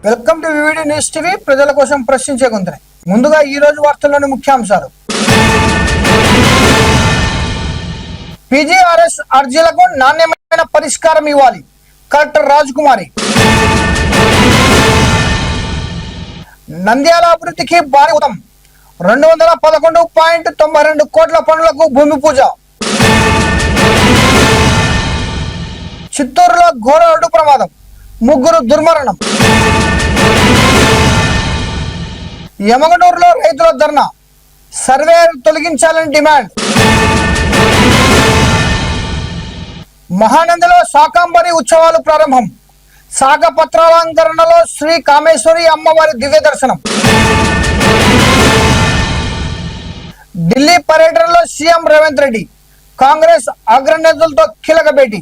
Welcome to VVD news TV. ప్రజల కోసం ప్రశ్నించే గొంతునే. ముందుగా ఈ రోజు వార్తల్లోని ముఖ్యాంశాలు. పీజీఆర్ఎస్ అర్జీలకు నాణ్యమైన పరిష్కారం ఇవ్వాలి, కలెక్టర్ రాజకుమారి. నంద్యాల అభివృద్ధికి భారీ ఊతం, 211.92 కోట్ల పనులకు భూమి పూజ. చిత్తూరులో ఘోర రోడ్డు ప్రమాదం, 3 దుర్మరణం. యమగనూరులో రైతుల ధర్నా, సర్వేయర్ తొలగించాలని డిమాండ్. మహానందిలో శాకాంబరి ఉత్సవాలు ప్రారంభం, శాఖ పత్రాలంకరణలో శ్రీ కామేశ్వరి అమ్మవారి దివ్య దర్శనం. ఢిల్లీ పర్యటనలో సీఎం రేవంత్ రెడ్డి, కాంగ్రెస్ అగ్రనేతలతో కీలక భేటీ.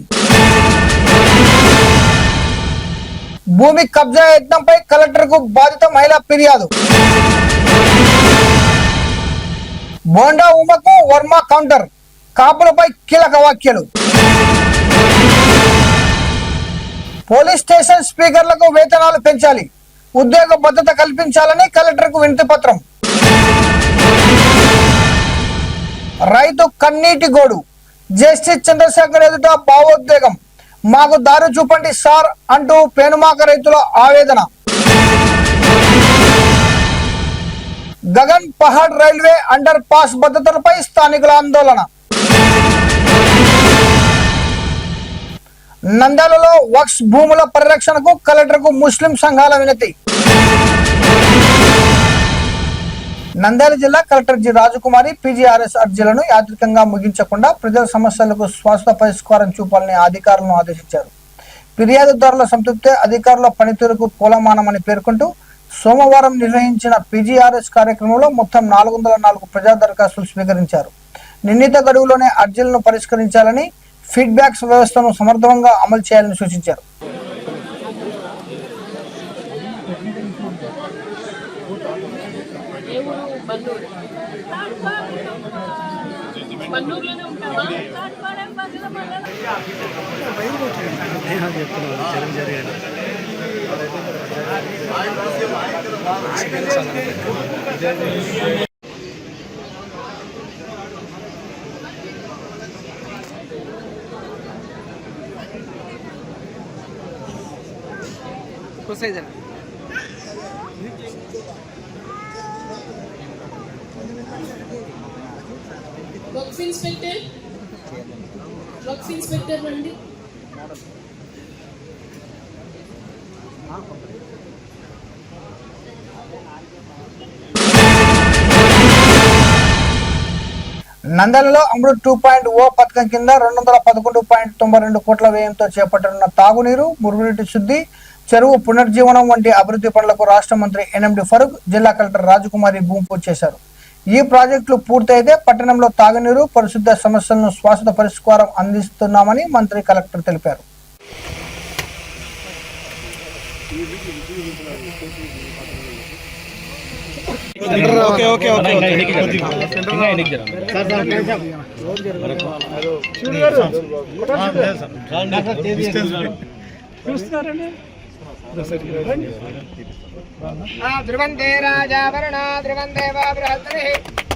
భూమి కబ్జా యత్నంపై కలెక్టర్కు బాధిత మహిళ ఫిర్యాదు. బోండా ఉమకు వర్మ కౌంటర్, కాపులపై కీలక వ్యాఖ్యలు. పోలీస్ స్టేషన్ స్పీకర్లకు వేతనాలు పెంచాలి, ఉద్యోగ భద్రత కల్పించాలని కలెక్టర్కు వినతి పత్రం. రైతు కన్నీటి గోడు, జస్టిస్ చంద్రశేఖర్ ఎదుట భావోద్వేగం, మాకు దారి చూపండి సార్ అంటూ పేనుమాక రైతుల ఆవేదన. Gagan Pahad railway under pass భద్రతలపై స్థానికుల ఆందోళన. నంద్యాలలో వక్స్ భూముల పరిరక్షణకు కలెక్టర్కు ముస్లిం సంఘాల వినతి. నంద్యాల జిల్లా కలెక్టర్ జి రాజకుమారి పీజీఆర్ఎస్ అర్జీలను యాత్రికంగా ముగించకుండా ప్రజల సమస్యలకు శాశ్వత పరిష్కారం చూపాలని అధికారులను ఆదేశించారు. ఫిర్యాదుదారుల సంతృప్తే అధికారుల పనితీరుకు పూలమానమని పేర్కొంటూ సోమవారం నిర్వహించిన పీజీఆర్ఎస్ కార్యక్రమంలో మొత్తం 404 ప్రజా దరఖాస్తులు స్వీకరించారు. నిర్ణీత గడువులోనే అర్జీలను పరిష్కరించాలని, ఫీడ్బ్యాక్స్ వ్యవస్థను సమర్థవంతంగా అమలు చేయాలని సూచించారు. వర్క్స్ ఇన్స్పెక్టర్ రండి. నంద్యాలలో అమృత్ 2.0 పథకం కింద 211.92 కోట్ల వ్యయంతో చేపట్టనున్న తాగునీరు, మురుగునీటి శుద్ధి, చెరువు పునర్జీవనం వంటి అభివృద్ధి పనులకు రాష్ట్ర మంత్రి ఎన్ఎండి ఫరూక్, జిల్లా కలెక్టర్ రాజకుమారి భూమి పూజ చేశారు. ఈ ప్రాజెక్టులు పూర్తయితే పట్టణంలో తాగునీరు, పరిశుద్ధ సమస్యలను శాశ్వత పరిష్కారం అందిస్తున్నామని మంత్రి కలెక్టర్ తెలిపారు. ధ్రువంతే రాజావరణ ధ్రువందేవ బృహస్పతిః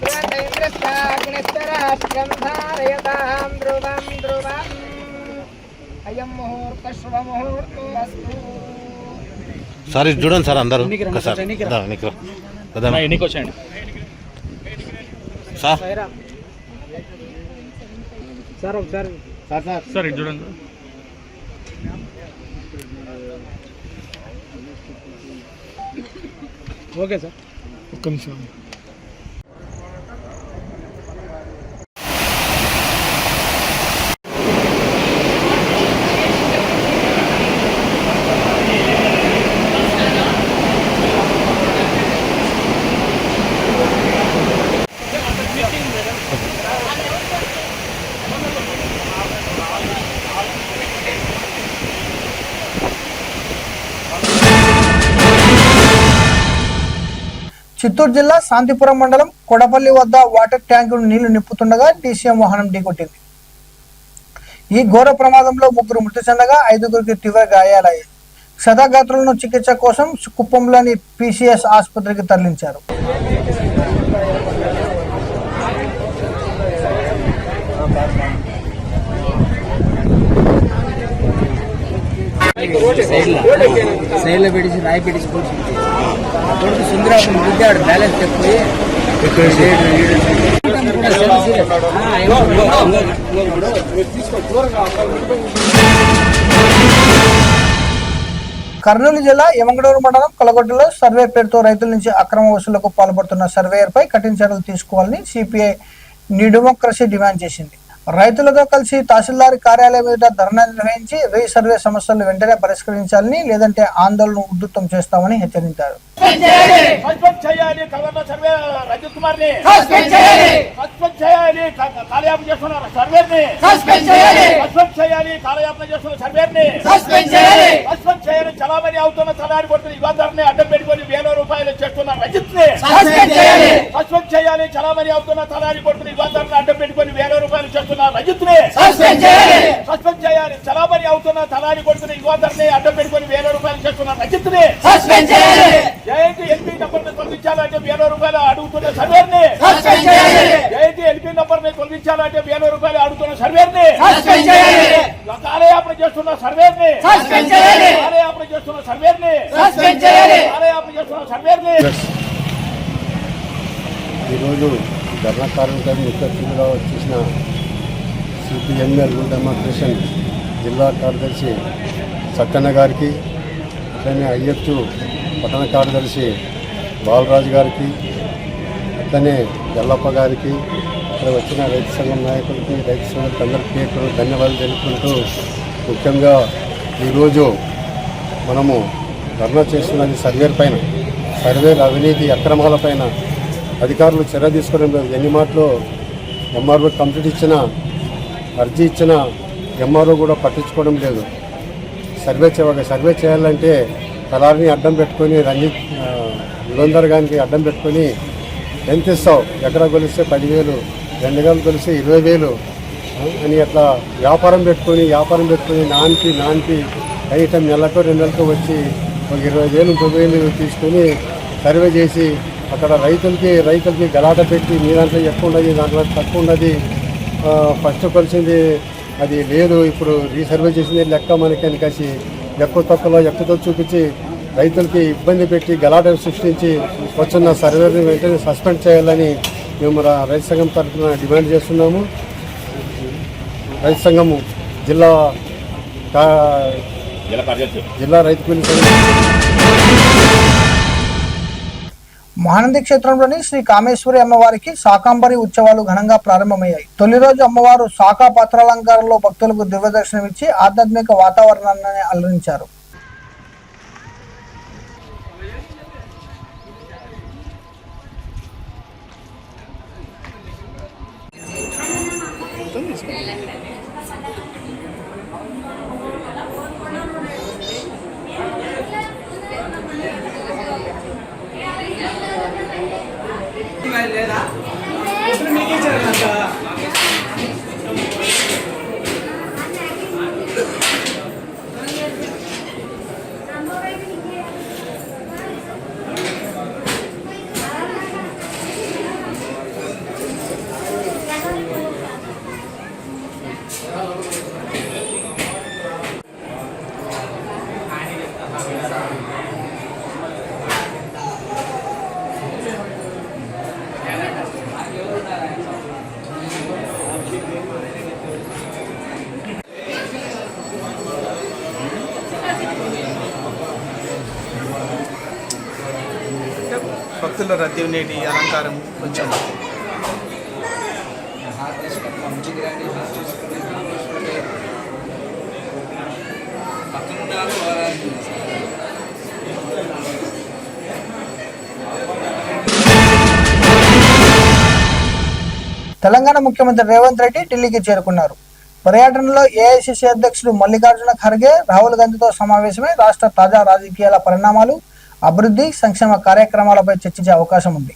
ధ్రువంతే ఇంద్రశ్చాగ్నిస్తరాష్ట్రం ధారయతాం ధ్రువం ధ్రువం అయం ముహూర్త శుభ ముహూర్తస్తు. సార్ ఇది చూడండి సార్, అందరూ ఎన్నికొచ్చాయండి సార్. సార్ ఒకసారి సార్ ఇది చూడండి. ఓకే సార్, ఒక్క నిమిషం. చిత్తూరు జిల్లా శాంతిపురం మండలం కొడపల్లి వద్ద వాటర్ ట్యాంకును నీళ్లు నింపుతుండగా టీసీఎం వాహనం ఢీకొట్టింది. ఈ ఘోర ప్రమాదంలో 3 మృతి చెందగా 5గురికి తీవ్ర గాయాలయ్యాయి. క్షతగాత్రులను చికిత్స కోసం కుప్పంలోని PCS ఆసుపత్రికి తరలించారు. సైడ్లో పెట్టి రాయి పెట్టి కొడుకు సుందరాపం గుద్దాడు బ్యాలెన్స్ చెప్పి కర్నూలు జిల్లా యమంగడూరు మండలం కొలగొడ్డలో సర్వే పేరుతో రైతుల నుంచి అక్రమ వసూళ్లకు పాల్పడుతున్న సర్వేయర్పై కఠిన చర్యలు తీసుకోవాలని సిపిఐ న్యూ డెమోక్రసీ డిమాండ్ చేసింది. రైతులతో కలిసి తహసీల్దార్ కార్యాలయం ఎదుట ధర్నా నిర్వహించి రీసర్వే సమస్యలు వెంటనే పరిష్కరించాలని, లేదంటే ఆందోళన ఉధృతం చేస్తామని హెచ్చరించారు. చలామణి అవుతున్న చలాన్ని కొడుతున్న యువతని అడ్డం పెట్టుకుని ₹1000 చేస్తున్న రజిత్ని సస్పెండ్ చేయాలి. చలామణి అవుతున్న చలాన్ని కొడుతున్న యువతని అడ్డం పెట్టుకుని ₹1000 చేస్తున్న రజిత్ని సస్పెండ్ చేయాలి. చలామణి అవుతున్న చలాన్ని కొడుతున్న యువతని అడ్డం పెట్టుకుని ₹1000 చేస్తున్న రజిత్ని జయంతి ఎల్పీ నంబర్ ని తొలగించాలంటే ₹1000 అడుగుతున్న సర్వేర్ని జయంతి ఎల్పీ నంబర్ ని తొలగించాలంటే ₹1000 అడుగుతున్న సర్వేర్ని కాలయాపన చేస్తున్న సర్వేర్ని కాలయాపన చేస్తున్న సర్వేర్ని కాలయాపన చేస్తున్న సర్వేర్ని. ఈరోజు ధర్నా కార్యక్రమం ముఖ్య అతిథిగా వచ్చేసిన సిపిఎంఎల్ డెమోక్రసీ జిల్లా కార్యదర్శి సక్కన్న గారికి, అట్లనే ఐఎఫ్యు పట్టణ కార్యదర్శి బాలరాజు గారికి, అట్లనే ఎల్లప్ప గారికి, ఇక్కడ వచ్చిన రైతు సంఘం నాయకులకి, రైతు సంఘాలకు అందరికీ ధన్యవాదాలు తెలుపుకుంటూ, ముఖ్యంగా ఈరోజు మనము ధర్నా చేస్తున్నది సర్వేర్ పైన, సర్వేర్ అవినీతి అక్రమాల పైన అధికారులు చర్య తీసుకోవడం లేదు. ఎన్ని మాటలు ఎంఆర్ఓ కంప్లీట్ ఇచ్చిన, అర్జీ ఇచ్చిన ఎంఆర్ఓ కూడా పట్టించుకోవడం లేదు. సర్వే చేయాలంటే తలారిని అడ్డం పెట్టుకొని రంజిత్ యుగంధర్ గారికి అడ్డం పెట్టుకొని ఎంత ఇస్తావు, ఎకరా కొలిస్తే 10,000, 2 ఎకరాలు కొలిస్తే 20,000 అని అట్లా వ్యాపారం పెట్టుకొని నాన్పి కనీసం నెలకు 2 నెలలకు వచ్చి ఒక 20,000, 30,000 తీసుకొని సర్వే చేసి అక్కడ రైతులకి గలాట పెట్టి మీ దాంట్లో ఎక్కువ ఉన్నది, దాంట్లో తక్కువ ఉన్నది, ఫస్ట్ కొలిసింది అది లేదు, ఇప్పుడు రీసర్వే చేసింది లెక్క మనకి అని కాసి ఎక్కువతో చూపించి రైతులకి ఇబ్బంది పెట్టి గలాట సృష్టించి వస్తున్న సర్వేని వెంటనే సస్పెండ్ చేయాలని మేము రైతు సంఘం తరఫున డిమాండ్ చేస్తున్నాము. రైతు సంఘము జిల్లా రైతు కూలీ సంఘం మహానంది క్షేత్రంలోని శ్రీ కామేశ్వరి అమ్మవారికి శాకాంబరి ఉత్సవాలు ఘనంగా ప్రారంభమయ్యాయి. తొలి రోజు అమ్మవారు శాఖా పత్రాలంకారంలో భక్తులకు దివ్యదర్శనమిచ్చి ఆధ్యాత్మిక వాతావరణాన్ని అలరించారు. భక్తుల రద్దీ నేటి అలంకారం కొంచెం తెలంగాణ ముఖ్యమంత్రి రేవంత్ రెడ్డి ఢిల్లీకి చేరుకున్నారు. పర్యటనలో ఏఐసిసి అధ్యక్షుడు మల్లికార్జున ఖర్గే, రాహుల్ గాంధీతో సమావేశమై రాష్ట్ర తాజా రాజకీయాల పరిణామాలు, అభివృద్ధి, సంక్షేమ కార్యక్రమాలపై చర్చించే అవకాశం ఉంది.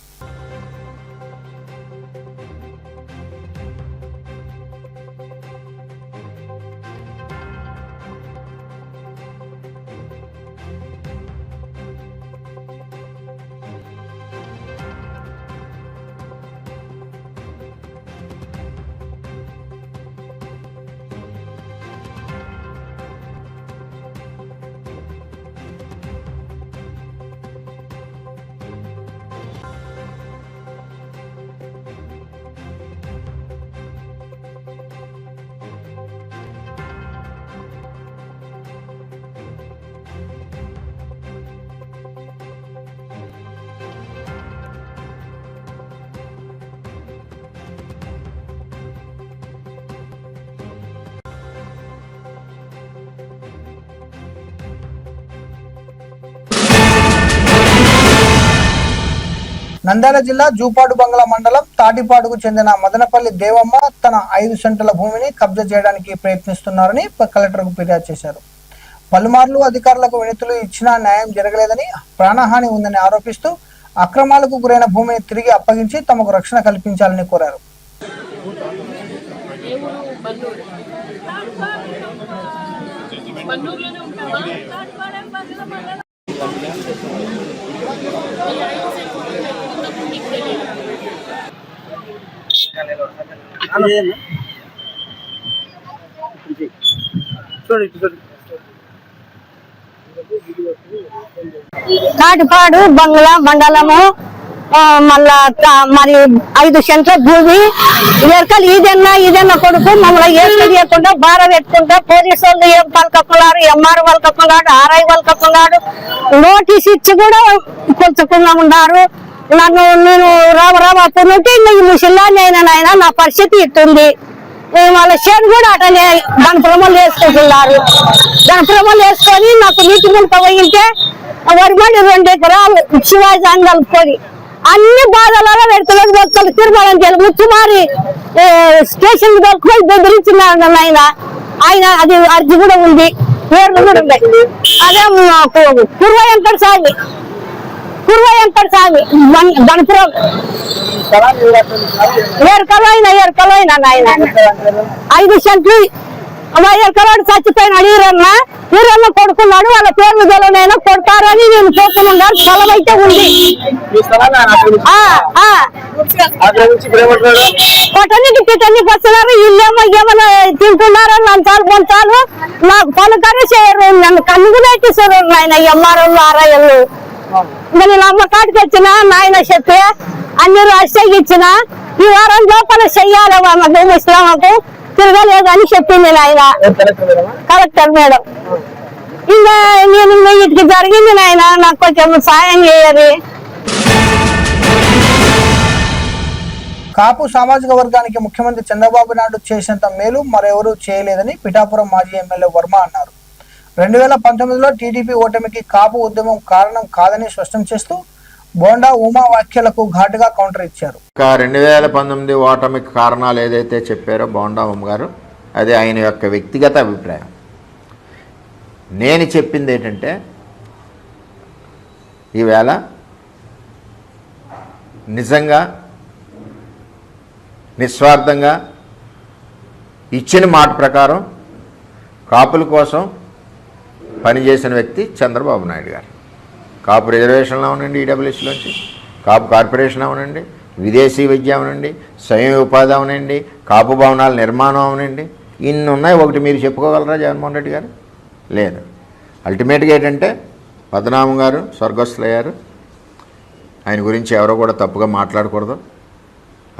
నంద్యాల జిల్లా జూపాడు బంగ్లా మండలం తాటిపాడుకు చెందిన మదనపల్లి దేవమ్మ తన 5 సెంట్ల భూమిని కబ్జా చేయడానికి ప్రయత్నిస్తున్నారని కలెక్టర్కు ఫిర్యాదు చేశారు. పలుమార్లు అధికారులకు వినతులు ఇచ్చినా న్యాయం జరగలేదని, ప్రాణహాని ఉందని ఆరోపిస్తూ అక్రమాలకు గురైన భూమిని తిరిగి అప్పగించి తమకు రక్షణ కల్పించాలని కోరారు. తాటిపాడు బంగ్లా మండలము మళ్ళా మరి 5 సెంట్ల భూమి ఎరకలు ఇదన్నా కొడుకు మమ్మల్ని ఏర్పడియకుండా బార పెట్టుకుంటా పోలీసు వాళ్ళు ఏం పలకకున్నాడు, ఎంఆర్ పలకకున్నాడు, ఆర్ఐ పలకకున్నాడు, నోటీస్ ఇచ్చి కూడా కొంచెం ఉన్నారు. నేను రావప్పుడు నుండి ఈ ముసలాన్ని అయినా నా పరిస్థితి ఇస్తుంది. వాళ్ళ చేను కూడా అటనే దాని ప్రమలు వేసుకుంటున్నారు. దాని ప్రమలు వేసుకొని నాకు నీటి ముంత పోయింటే వరిమడి 2 ఎకరాలు శివాజీ అని కలుపుకొని అన్ని బాధలలో పెడుతున్నారు. భక్తులు తిరుమలని చెప్పి ముచ్చుమారి స్టేషన్ దొరుకుని బెదిరించినాడు ఆయన. అది అర్జీ కూడా ఉంది, పేర్లు కూడా ఉన్నాయి. అదే పూర్వ వెంకట స్వామి గణపురం ఎరకలైనా నాయన 5 సెంట్లు ఎరకలాడు చచ్చిపోయినాడు. ఈరన్న కొడుకున్నాడు, వాళ్ళ పేర్లు గెలవనైనా కొడతారని నేను పోతున్నాను. స్థలం అయితే ఉంది. కొట్టనికి పిట్టనికి వస్తున్నారు. వీళ్ళేమో ఏమైనా తింటున్నారని లంచాలు పొంచాలు నాకు పలుకరే చేయరు. నన్ను కన్నుగు పెట్టిస్తారు నాయన ఎంఆర్ఓలు ఆర్ఐలు. నేను అమ్మకాటికి వచ్చిన నాయన చెప్పి అన్ని రాష్ట్ర ఇచ్చిన ఈ వారం లోపల చెయ్యాలి భూమి ఇస్లామకు తిరగలేదని చెప్పింది నాయన కలెక్టర్ మేడం. ఇంకా నేను ఇటుకి జరిగింది నాయన, నాకు కొంచెం సాయం చేయాలి. కాపు సామాజిక వర్గానికి ముఖ్యమంత్రి చంద్రబాబు నాయుడు చేసినంత మేలు మరెవరూ చేయలేదని పిఠాపురం మాజీ ఎమ్మెల్యే వర్మ అన్నారు. 2019లో టీడీపీ ఓటమికి కాపు ఉద్యమం కారణం కాదని స్పష్టం చేస్తూ బోండా ఉమా వ్యాఖ్యలకు ఘాటుగా కౌంటర్ ఇచ్చారు. 2019 ఓటమికి కారణాలు ఏదైతే చెప్పారో బోండా ఉమ గారు, అది ఆయన యొక్క వ్యక్తిగత అభిప్రాయం. నేను చెప్పింది ఏంటంటే ఈవేళ నిజంగా నిస్వార్థంగా ఇచ్చిన మాట ప్రకారం కాపుల కోసం పనిచేసిన వ్యక్తి చంద్రబాబు నాయుడు గారు. కాపు రిజర్వేషన్లో అవునండి, ఈడబ్ల్యూఎస్లోంచి కాపు కార్పొరేషన్ అవునండి, విదేశీ విద్య అవునండి, స్వయం ఉపాధి అవునండి, కాపు భవనాల నిర్మాణం అవునండి, ఇన్ని ఉన్నాయి. ఒకటి మీరు చెప్పుకోగలరా జగన్మోహన్ రెడ్డి గారు? లేదు. అల్టిమేట్గా ఏంటంటే పద్మనాభం గారు స్వర్గస్థులయ్యారు. ఆయన గురించి ఎవరో కూడా తప్పుగా మాట్లాడకూడదు.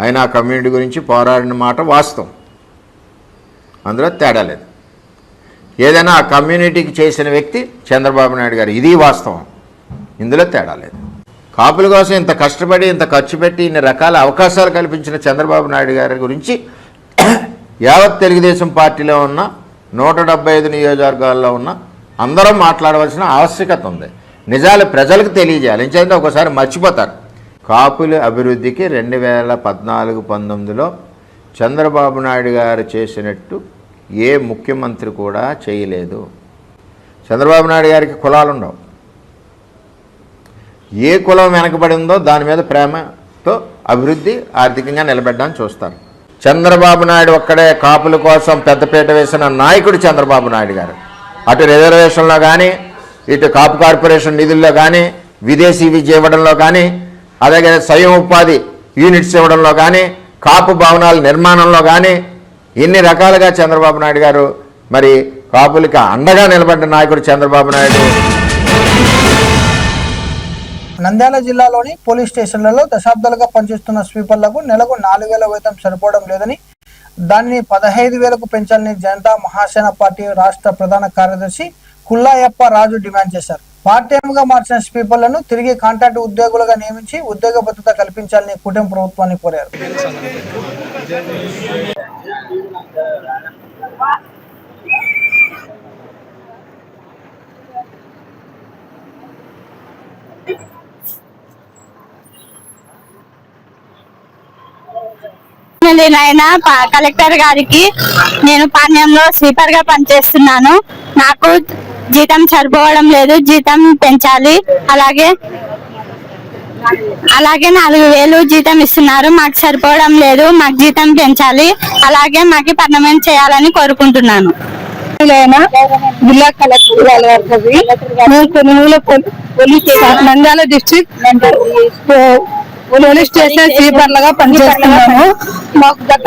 ఆయన ఆ కమ్యూనిటీ గురించి పోరాడిన మాట వాస్తవం, అందులో తేడా లేదు. ఏదైనా ఆ కమ్యూనిటీకి చేసిన వ్యక్తి చంద్రబాబు నాయుడు గారు, ఇది వాస్తవం, ఇందులో తేడా లేదు. కాపుల కోసం ఇంత కష్టపడి ఇంత ఖర్చు పెట్టి ఇన్ని రకాల అవకాశాలు కల్పించిన చంద్రబాబు నాయుడు గారి గురించి యావత్ తెలుగుదేశం పార్టీలో ఉన్న 175 నియోజకవర్గాల్లో ఉన్న అందరం మాట్లాడవలసిన ఆవశ్యకత ఉంది. నిజాలు ప్రజలకు తెలియజేయాలి. ఎందుకంటే ఒకసారి మర్చిపోతారు. కాపుల అభివృద్ధికి 2014-19లో చంద్రబాబు నాయుడు గారు చేసినట్టు ఏ ముఖ్యమంత్రి కూడా చేయలేదు. చంద్రబాబు నాయుడు గారికి కులాలు ఉండవు. ఏ కులం వెనకబడి ఉందో దాని మీద ప్రేమతో అభివృద్ధి ఆర్థికంగా నిలబెట్టడానికి చూస్తారు. చంద్రబాబు నాయుడు ఒక్కడే కాపుల కోసం పెద్దపీట వేసిన నాయకుడు చంద్రబాబు నాయుడు గారు. అటు రిజర్వేషన్లో కానీ, ఇటు కాపు కార్పొరేషన్ నిధుల్లో కానీ, విదేశీ విద్య ఇవ్వడంలో కానీ, అలాగే స్వయం ఉపాధి యూనిట్స్ ఇవ్వడంలో కానీ, కాపు భవనాల నిర్మాణంలో కానీ, ఇన్ని రకాలుగా చంద్రబాబు నాయుడు గారు మరి కాపులకి అండగా నిలబడ్డ నాయకుడు చంద్రబాబు నాయుడు. నంద్యాల జిల్లాలోని పోలీస్ స్టేషన్లలో దశాబ్దాలుగా పనిచేస్తున్న స్వీపర్లకు నెలకు 4,000 వేతం సరిపోవడం లేదని, దానిని 15,000కు పెంచాలని జనతా మహాసేన పార్టీ రాష్ట్ర ప్రధాన కార్యదర్శి కుల్లాయప్ప రాజు డిమాండ్ చేశారు. పార్ట్ టైమ్గా మార్చిన స్వీపర్లను తిరిగి కాంట్రాక్ట్ ఉద్యోగులుగా నియమించి ఉద్యోగ భద్రత కల్పించాలని కూటమి ప్రభుత్వాన్ని కోరారు. ఉంది నాయన కలెక్టర్ గారికి. నేను పాణ్యంలో స్వీపర్ గా పనిచేస్తున్నాను. నాకు జీతం సరిపోవడం లేదు, జీతం పెంచాలి. అలాగే 4,000 జీతం ఇస్తున్నారు, మాకు సరిపోవడం లేదు, మాకు జీతం పెంచాలి. అలాగే మాకు పర్మనెంట్ చేయాలని కోరుకుంటున్నాను. జిల్లా collector Nandyal district police station స్వీపర్లుగా పనిచేస్తున్నాము. మాకు గత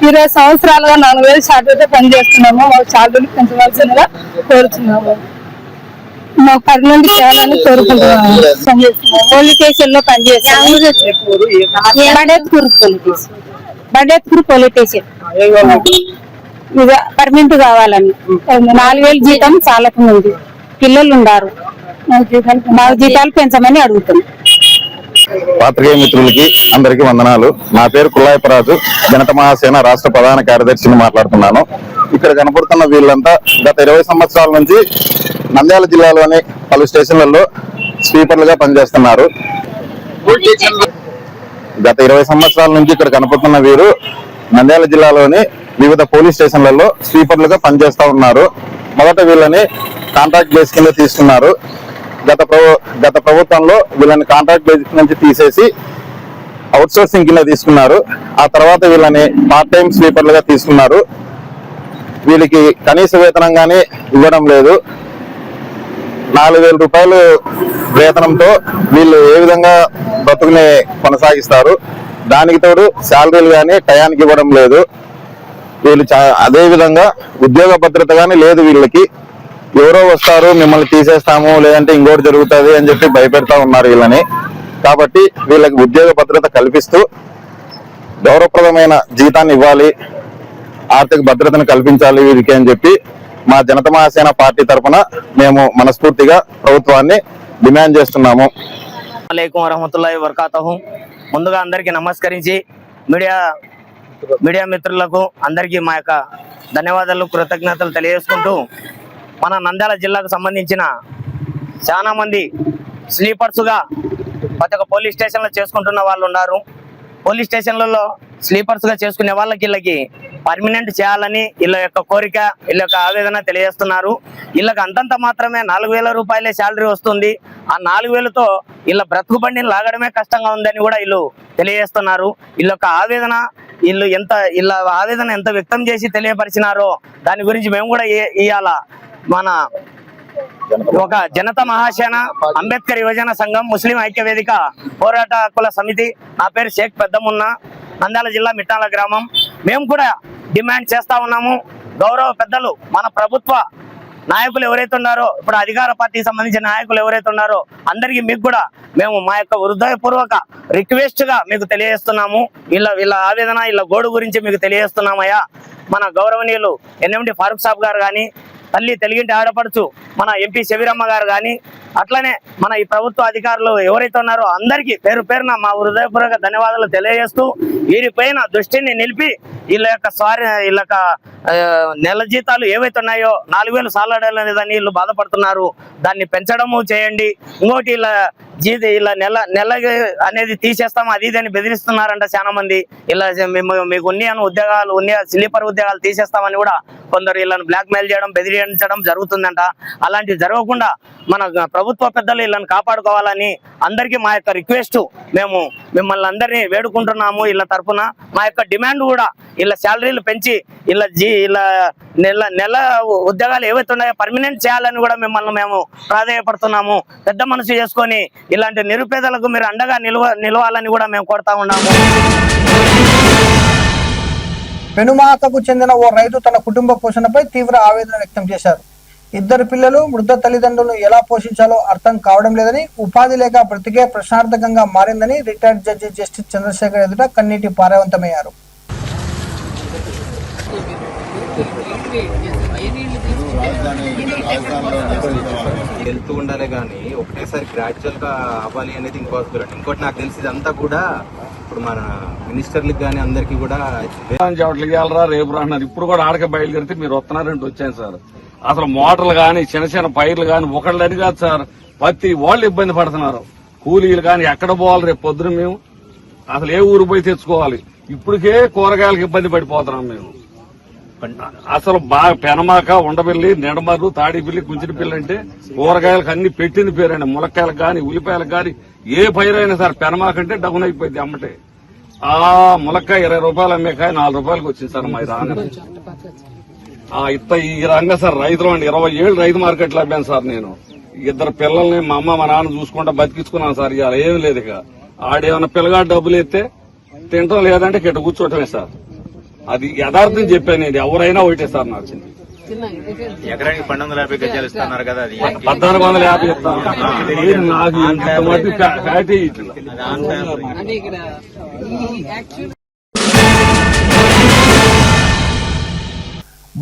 20 సంవత్సరాలుగా 4,000 శాలరీతో పనిచేస్తున్నాము. మాకు శాలరీలు పెంచవలసిందిగా కోరుతున్నాము. మాకు పర్మనెంట్ చేయాలని కోరుకుంటున్నాము. పోలీస్ స్టేషన్ లో పనిచేస్తాము. బడేత్పూర్ పోలీస్ స్టేషన్ పర్మనెంట్ కావాలని. 4,000 జీతం చాలకు ఉంది, పిల్లలు ఉన్నారు, మాకు జీతాలు పెంచమని అడుగుతున్నాం. పాత్రికేయ మిత్రులకి అందరికీ వందనాలు. నా పేరు కుల్లాయపరాజు, జనత మహాసేన రాష్ట్ర ప్రధాన కార్యదర్శిని మాట్లాడుతున్నాను. ఇక్కడ కనపడుతున్న వీళ్ళంతా గత 20 సంవత్సరాల నుంచి నంద్యాల జిల్లాలోని పలు స్టేషన్లలో స్వీపర్లుగా పనిచేస్తున్నారు. గత 20 సంవత్సరాల నుంచి ఇక్కడ కనపడుతున్న వీరు నంద్యాల జిల్లాలోని వివిధ పోలీస్ స్టేషన్లలో స్వీపర్లుగా పనిచేస్తా ఉన్నారు. మొదట వీళ్ళని కాంట్రాక్ట్ బేస్ కింద తీసుకున్నారు. గత ప్రభుత్వంలో వీళ్ళని కాంట్రాక్ట్ బేస్ నుంచి తీసేసి అవుట్ సోర్సింగ్ కింద తీసుకున్నారు. ఆ తర్వాత వీళ్ళని పార్ట్ టైం స్వీపర్లుగా తీసుకున్నారు. వీళ్ళకి కనీస వేతనంగానే ఇవ్వడం లేదు. 4,000 రూపాయలు వేతనంతో వీళ్ళు ఏ విధంగా బతుకుని కొనసాగిస్తారు? దానికి తోడు శాలరీలు కానీ టయానికి ఇవ్వడం లేదు. వీళ్ళు అదే విధంగా ఉద్యోగ భద్రత కానీ లేదు వీళ్ళకి. ఎవరో వస్తారు, మిమ్మల్ని తీసేస్తాము, లేదంటే ఇంకోటి జరుగుతుంది అని చెప్పి భయపెడతా ఉన్నారు వీళ్ళని. కాబట్టి వీళ్ళకి ఉద్యోగ భద్రత కల్పిస్తూ గౌరవప్రదమైన జీతాన్ని ఇవ్వాలి, ఆర్థిక భద్రతను కల్పించాలి వీరికి అని చెప్పి మా జనత మహాసేన పార్టీ తరఫున మేము మనస్ఫూర్తిగా ప్రభుత్వాన్ని డిమాండ్ చేస్తున్నాము. అస్సలాము వరహమతుల్లాహి వబరకాతుహు. ముందుగా అందరికీ నమస్కరించి మీడియా మిత్రులకు అందరికీ మా యొక్క ధన్యవాదాలు, కృతజ్ఞతలు తెలియజేసుకుంటూ, మన నంద్యాల జిల్లాకు సంబంధించిన చాలా మంది స్లీపర్స్గా ప్రతి ఒక్క పోలీస్ స్టేషన్లో చేసుకుంటున్న వాళ్ళు ఉన్నారు. పోలీస్ స్టేషన్లలో స్లీపర్స్గా చేసుకునే వీళ్ళకి పర్మనెంట్ చేయాలని వీళ్ళ యొక్క కోరిక, వీళ్ళ యొక్క ఆవేదన తెలియజేస్తున్నారు. వీళ్ళకి అంతంత మాత్రమే 4,000 రూపాయలే శాలరీ వస్తుంది. ఆ 4,000తో వీళ్ళ బ్రతుకు బండిని లాగడమే కష్టంగా ఉందని కూడా వీళ్ళు తెలియజేస్తున్నారు. వీళ్ళ యొక్క ఆవేదన వీళ్ళ ఆవేదన ఎంత వ్యక్తం చేసి తెలియపరిచినారో దాని గురించి మేము కూడా ఇవాళ మన ఒక జనత మహాసేన అంబేద్కర్ యువజన సంఘం ముస్లిం ఐక్య వేదిక పోరాట హక్కుల సమితి, నా పేరు షేక్ పెద్దమున్నా, నంద్యాల జిల్లా మిట్టాల గ్రామం. మేము కూడా డిమాండ్ చేస్తా ఉన్నాము. గౌరవ పెద్దలు మన ప్రభుత్వ నాయకులు ఎవరైతే ఉన్నారో, ఇప్పుడు అధికార పార్టీకి సంబంధించిన నాయకులు ఎవరైతే ఉన్నారో అందరికీ మీకు కూడా మేము మా యొక్క హృదయపూర్వక రిక్వెస్ట్ గా మీకు తెలియజేస్తున్నాము. వీళ్ళ ఆవేదన, వీళ్ళ గోడు గురించి మీకు తెలియజేస్తున్నామయ్యా. మన గౌరవనీయులు ఎన్ఎండి ఫారూక్ సాబ్ గారు కానీ, తల్లి తెలుగింటి ఆడపడుచు మన ఎంపీ శబీరమ్మ గారు కానీ, అట్లనే మన ఈ ప్రభుత్వ అధికారులు ఎవరైతే ఉన్నారో అందరికీ పేరు పేరున మా హృదయపూర్వక ధన్యవాదాలు తెలియజేస్తూ, వీరిపైన దృష్టిని నిలిపి వీళ్ళ యొక్క నెల జీతాలు ఏవైతే ఉన్నాయో 4,000 సాలడలేదని వీళ్ళు బాధపడుతున్నారు. దాన్ని పెంచడము చేయండి. ఇంకోటి ఇలా నెల అనేది తీసేస్తాం, అది ఇదని బెదిరిస్తున్నారంట చాలా మంది. ఇలా మీకు ఉద్యోగాలు స్లీపర్ ఉద్యోగాలు తీసేస్తామని కూడా కొందరు వీళ్ళని బ్లాక్ మెయిల్ చేయడం, బెదిరించడం జరుగుతుందంట. అలాంటివి జరగకుండా మన ప్రభుత్వ పెద్దలు వీళ్ళని కాపాడుకోవాలని అందరికీ మా యొక్క రిక్వెస్ట్. మేము మిమ్మల్ని అందరినీ వేడుకుంటున్నాము. వీళ్ళ తరఫున మా యొక్క డిమాండ్ కూడా వీళ్ళ శాలరీలు పెంచి వీళ్ళ నెల ఉద్యోగాలు ఏవైతే ఉన్నాయో పర్మనెంట్ చేయాలని కూడా మిమ్మల్ని మేము ప్రాధాన్యపడుతున్నాము. పెద్ద మనసు చేసుకొని ఇలాంటి నిరుపేదలకు మీరు అండగా నిలవాలని కూడా మేము కోరుతా ఉన్నాము. పెనుమాకకు చెందిన ఓ రైతు తన కుటుంబ పోషణపై తీవ్ర ఆవేదన వ్యక్తం చేశారు. 2 పిల్లలు, వృద్ధ తల్లిదండ్రులను ఎలా పోషించాలో అర్థం కావడం లేదని, ఉపాధి లేక బ్రతికే ప్రశ్నార్థకంగా మారిందని రిటైర్డ్ జడ్జి జస్టిస్ చంద్రశేఖర్ ఎదుట కన్నీటి పారవంతమయ్యారు. వెళ్తూ ఉండాలి కానీ ఒకటేసారి గ్రాడ్యువల్ గా అవ్వాలి అనేది ఇంపాసిబుల్ అండి. ఇంకోటి నాకు తెలిసి ఇదంతా కూడా ఇప్పుడు మన మినిస్టర్లకు కానీ అందరికి కూడా ఇవ్వాలరా రేపు రాన్నారు. ఇప్పుడు కూడా ఆడక బయలుదేరితే మీరు వస్తున్నారంటే వచ్చాను సార్. అసలు మోటార్లు కానీ చిన్న చిన్న పైర్లు కానీ ఒకళ్ళని కాదు సార్, ప్రతి వాళ్ళు ఇబ్బంది పడుతున్నారు. కూలీలు కానీ ఎక్కడ పోవాలి రేపు పొద్దున మేము? అసలు ఏ ఊరు పోయి తెచ్చుకోవాలి? ఇప్పటికే కూరగాయలకు ఇబ్బంది పడిపోతున్నాం మేము. అసలు బాగా పెనమాక, ఉండబిల్లి, నిడమర్రు, తాడిపిల్లి, గుంజినపిల్లి అంటే కూరగాయలకు అన్ని పెట్టింది పేరండి. ములక్కాయలకు గాని, ఉల్లిపాయలకు గాని ఏ పైరైనా సార్ పెనమాక అంటే డౌన్ అయిపోయింది అమ్మటే. ఆ ములక్కాయ 20 రూపాయలు అమ్మే కాయ 4 రూపాయలకు వచ్చింది సార్ మా రాగా. ఈ రంగా సార్ రైతులు అండి. 20 ఏళ్ళు రైతు మార్కెట్లో అమ్మాను సార్. నేను 2 పిల్లల్ని మా అమ్మ మా నాన్న చూసుకుంటా బతికించుకున్నాను సార్. ఇవాళ ఏం లేదు. ఇక ఆడేమన్నా పిల్లగాడు డబ్బులు ఎత్తే తింటాం, లేదంటే కిட்ட కూర్చోటమే సార్. అది యథార్థం చెప్పాను. ఇది ఎవరైనా ఒకటే సార్. నాకు ఎకరానికి 1250 గజాలు ఇస్తున్నారు కదా, అది 1450 ఇస్తాను. నాకు మట్టి ఫ్యాటీ ఇట్లా.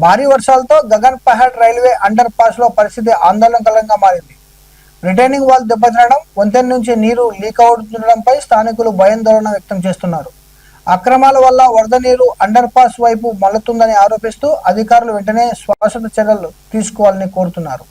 భారీ వర్షాలతో Gagan Pahad railway under pass లో పరిస్థితి ఆందోళనకరంగా మారింది. రిటైనింగ్ వాల్ దెబ్బతినడం, వంతెన నుంచి నీరు లీక్ అవుతుండడంపై స్థానికులు భయాందోళన వ్యక్తం చేస్తున్నారు. అక్రమాల వల్ల వరద నీరు అండర్ పాస్ వైపు మళ్లుతుందని ఆరోపిస్తూ అధికారులు వెంటనే శాశ్వత చర్యలు తీసుకోవాలని కోరుతున్నారు.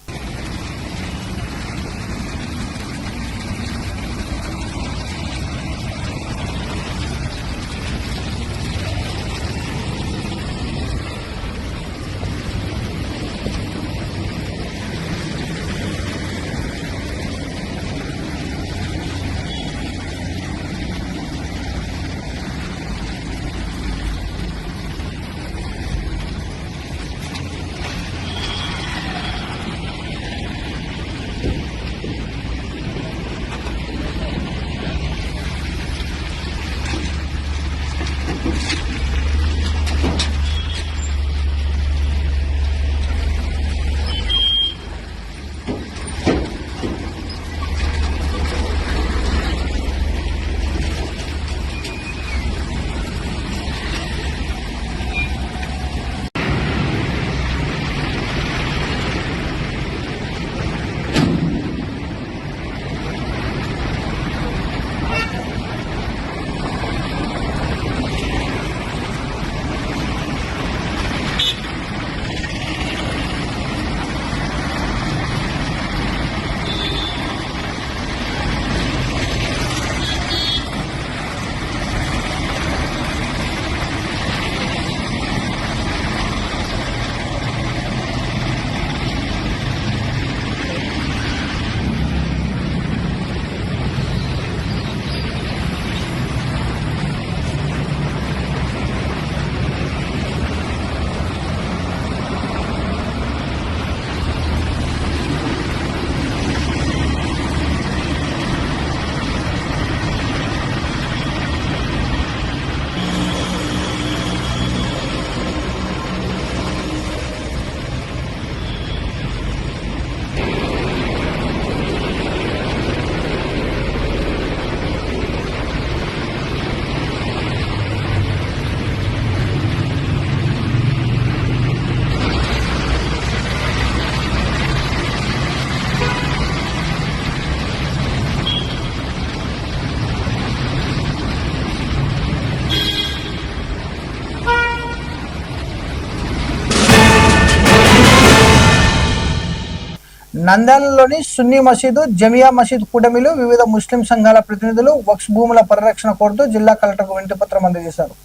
నంద్యాలలోని సున్నీ మసీదు, జమియా మసీద్ కూటమిలు వివిధ ముస్లిం సంఘాల ప్రతినిధులు వక్ఫ్ భూముల పరిరక్షణ కోరుతూ జిల్లా కలెక్టర్కు వినతిపత్రం అందజేశారు.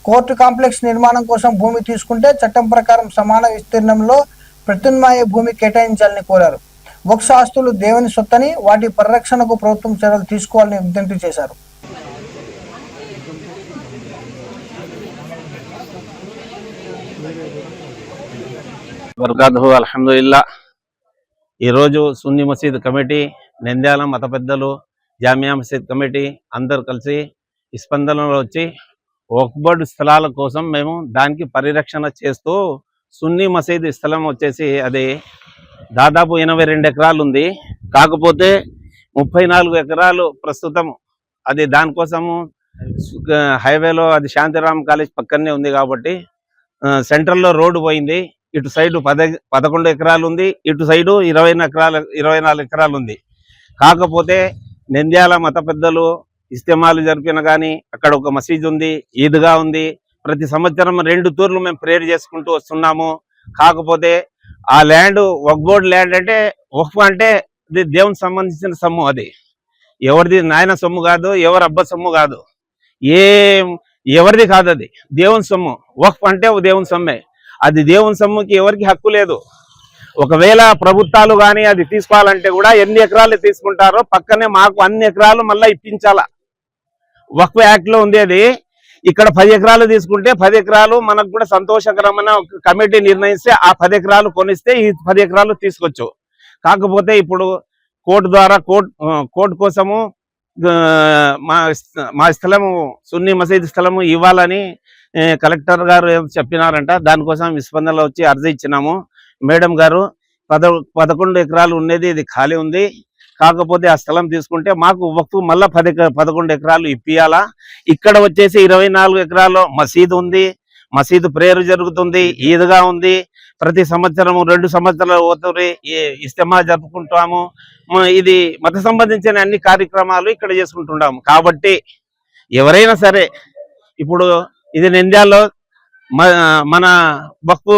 కోర్టు కాంప్లెక్స్ నిర్మాణం కోసం భూమి తీసుకుంటే చట్టం ప్రకారం సమాన విస్తీర్ణంలో ప్రత్యామ్నాయ భూమి కేటాయించాలని కోరారు. వక్ఫ్ ఆస్తులు దేవుని సొత్తని, వాటి పరిరక్షణకు ప్రభుత్వం చర్యలు తీసుకోవాలని విజ్ఞప్తి చేశారు. అల్హమ్దులిల్లా. ఈరోజు సున్నీ మసీద్ కమిటీ, నంద్యాల మత పెద్దలు, జామియా మసీద్ కమిటీ అందరు కలిసి ఈ స్పందనలో వచ్చి వక్ఫ్ బోర్డు స్థలాల కోసం మేము దానికి పరిరక్షణ చేస్తూ సున్నీ మసీద్ స్థలం వచ్చేసి అది దాదాపు 82 ఎకరాలు ఉంది. కాకపోతే 34 ఎకరాలు ప్రస్తుతం అది దానికోసము హైవేలో అది శాంతిరామ్ కాలేజ్ పక్కనే ఉంది కాబట్టి సెంట్రల్లో రోడ్డు పోయింది. ఇటు సైడు 11 ఎకరాలు ఉంది, ఇటు సైడు 24 ఎకరాలు ఉంది. కాకపోతే నంద్యాల మత పెద్దలు ఇస్తమాలు జరిపిన కానీ అక్కడ ఒక మసీద్ ఉంది, ఈద్గా ఉంది. ప్రతి సంవత్సరం 2 తూర్లు మేము ప్రేయర్ చేసుకుంటూ వస్తున్నాము. కాకపోతే ఆ ల్యాండ్ వక్ఫ్ బోర్డు ల్యాండ్ అంటే వక్ఫ్ అంటే ఇది దేవునికి సంబంధించిన సొమ్ము. అది ఎవరిది నాయన సొమ్ము కాదు, ఎవరి అబ్బ సొమ్ము కాదు. ఎవరిది కాదు, అది దేవుని సొమ్ము. వక్ఫ్ అంటే దేవుని సొమ్మే. అది దేవుని సొమ్ముకి ఎవరికి హక్కు లేదు. ఒకవేళ ప్రభుత్వాలు కానీ అది తీసుకోవాలంటే కూడా ఎన్ని ఎకరాలు తీసుకుంటారో పక్కనే మాకు అన్ని ఎకరాలు మళ్ళీ ఇప్పించాలా. వక్ఫ్ యాక్ట్ లో ఉంది అది. ఇక్కడ 10 ఎకరాలు తీసుకుంటే 10 ఎకరాలు మనకు కూడా సంతోషకరమైన కమిటీ నిర్ణయిస్తే ఆ 10 ఎకరాలు కొనిస్తే ఈ 10 ఎకరాలు తీసుకోవచ్చు. కాకపోతే ఇప్పుడు కోర్టు ద్వారా కోర్టు కోసము మా స్థలము సున్నీ మసీద్ స్థలము ఇవ్వాలని కలెక్టర్ గారు చెప్పినారంట. దానికోసం స్పందనలో వచ్చి అర్జీ ఇచ్చినాము. మేడం గారు 11 ఎకరాలు ఉండేది, ఇది ఖాళీ ఉంది. కాకపోతే ఆ స్థలం తీసుకుంటే మాకు వక్ఫ్ మళ్ళా 11 ఎకరాలు ఇప్పియాలా. ఇక్కడ వచ్చేసి 24 ఎకరాల్లో మసీదు ఉంది, మసీదు ప్రేయర్ జరుగుతుంది, ఈద్గా ఉంది. ప్రతి సంవత్సరము 2 సంవత్సరాలు అవుతుంది ఇస్తమా జరుపుకుంటాము. ఇది మత సంబంధించిన అన్ని కార్యక్రమాలు ఇక్కడ చేసుకుంటున్నాము. కాబట్టి ఎవరైనా సరే, ఇప్పుడు ఇది నంద్యాలలో మన వక్ఫ్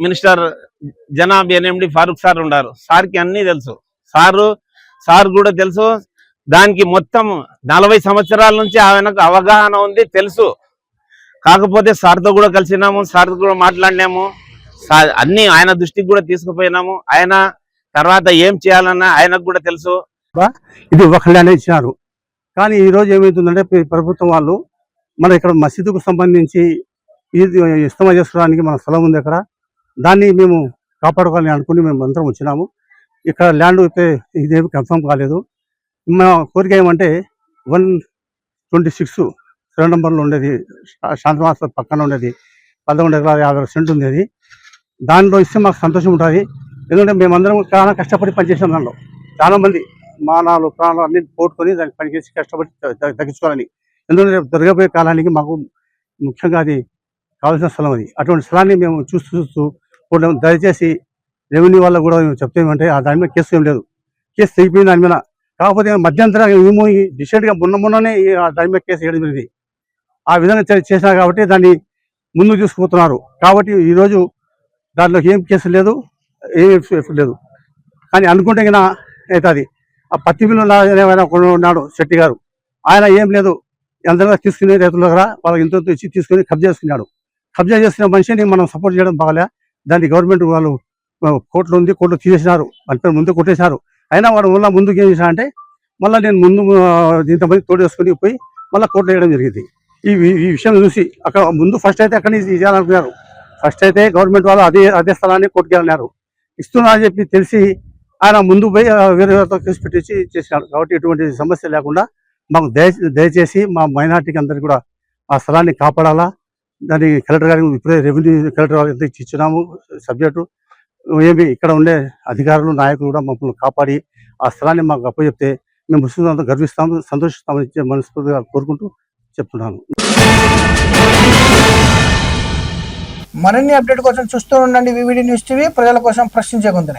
minister Janab NMD Farooq sir ఉన్నారు. సార్కి అన్నీ తెలుసు, సార్ కూడా తెలుసు. దానికి మొత్తం 40 సంవత్సరాల నుంచి ఆయనకు అవగాహన ఉంది, తెలుసు. కాకపోతే సార్తో కూడా కలిసినాము, సార్తో కూడా మాట్లాడినాము, అన్ని ఆయన దృష్టికి కూడా తీసుకుపోయినాము. ఆయన తర్వాత ఏం చేయాలన్నా ఆయనకు కూడా తెలుసు. ఇది ఒక ల్యాండ్ ఇచ్చినారు. కానీ ఈ రోజు ఏమవుతుందంటే ప్రభుత్వం వాళ్ళు మన ఇక్కడ మసీదుకు సంబంధించి ఇస్తమా చేసుకోవడానికి మన స్థలం ఉంది అక్కడ. దాన్ని మేము కాపాడుకోవాలని అనుకుని మేము అందరం వచ్చినాము. ఇక్కడ ల్యాండ్ అయితే ఇదేమి కన్ఫర్మ్ కాలేదు. మా కోరిక ఏమంటే 126 సెవెన్ నెంబర్లో ఉండేది, శాంతమాస పక్కన ఉండేది 11 ఎకరాల 50 సెంట్ ఉండేది. దానిలో ఇస్తే మాకు సంతోషం ఉంటుంది. ఎందుకంటే మేమందరం చాలా కష్టపడి పనిచేసాం. దానిలో చాలా మంది మానాలు ప్రాణాలు అన్ని పోట్టుకొని దాన్ని పనిచేసి కష్టపడి తగ్గించుకోవాలని. ఎందుకంటే దొరకబోయే కాలానికి మాకు ముఖ్యంగా అది కావాల్సిన స్థలం. అది అటువంటి స్థలాన్ని మేము చూస్తూ దయచేసి రెవెన్యూ వాళ్ళకు కూడా మేము చెప్తామంటే దాని మీద కేసు ఏం లేదు, కేసు తెగిపోయింది దాని మీద. కాకపోతే మధ్యంతరం ఏమో డిసైడ్గా మొన్ననే దాని మీద కేసు వేయడం జరిగింది. ఆ విధంగా చేసినారు కాబట్టి దాన్ని ముందుకు తీసుకుపోతున్నారు. కాబట్టి ఈరోజు దాంట్లో ఏం కేసు లేదు, ఏం లేదు. కానీ అనుకుంటే కన్నా అవుతుంది. ఆ పత్తి బిల్లు ఏమైనా ఉన్నాడు శెట్టి గారు, ఆయన ఏం లేదు, అందరూ తీసుకునే రైతుల దగ్గర వాళ్ళకి ఇంత ఇచ్చి తీసుకుని కబ్జా చేసుకున్నాడు. కబ్జా చేసుకున్న మనిషిని మనం సపోర్ట్ చేయడం బాగాలే. దాన్ని గవర్నమెంట్ వాళ్ళు కోర్టులో ఉంది, కోర్టులో తీసేసినారు, వాళ్ళ ముందు కొట్టేశారు. అయినా వాడు మళ్ళీ ముందుకు ఏం చేసినా అంటే మళ్ళీ నేను ముందు ఇంతమంది తోడు వేసుకుని పోయి మళ్ళీ కోర్టులో వేయడం జరిగింది. ఈ విషయం చూసి అక్కడ ముందు ఫస్ట్ అయితే అక్కడి నుంచి చేయాలనుకున్నారు. ఫస్ట్ అయితే గవర్నమెంట్ వాళ్ళు అదే స్థలాన్ని కోర్టుకి వెళ్ళినారు. ఇస్తున్నా అని చెప్పి తెలిసి ఆయన ముందు పోయి వేరే కేసు పెట్టించి చేసినారు. కాబట్టి ఎటువంటి సమస్య లేకుండా మాకు దయచేసి మా మైనార్టీకి అందరికీ కూడా ఆ స్థలాన్ని కాపాడాలా. దాన్ని కలెక్టర్ గారికి ఇప్పుడే రెవెన్యూ కలెక్టర్ గారికి ఇచ్చినాము సబ్జెక్టు. ఏమి ఇక్కడ ఉండే అధికారులు నాయకులు కూడా మమ్మల్ని కాపాడి ఆ స్థలాన్ని మాకు అప్పచెప్తే మేము ముస్లింలంతా గర్విస్తాము, సంతోషిస్తామని మనస్ఫూర్తిగా కోరుకుంటూ చెప్తున్నాను. మరిన్ని అప్డేట్ కోసం చూస్తూ ఉండండి వివిడి న్యూస్ టీవీ, ప్రజల కోసం ప్రశ్నించే గొంతుని.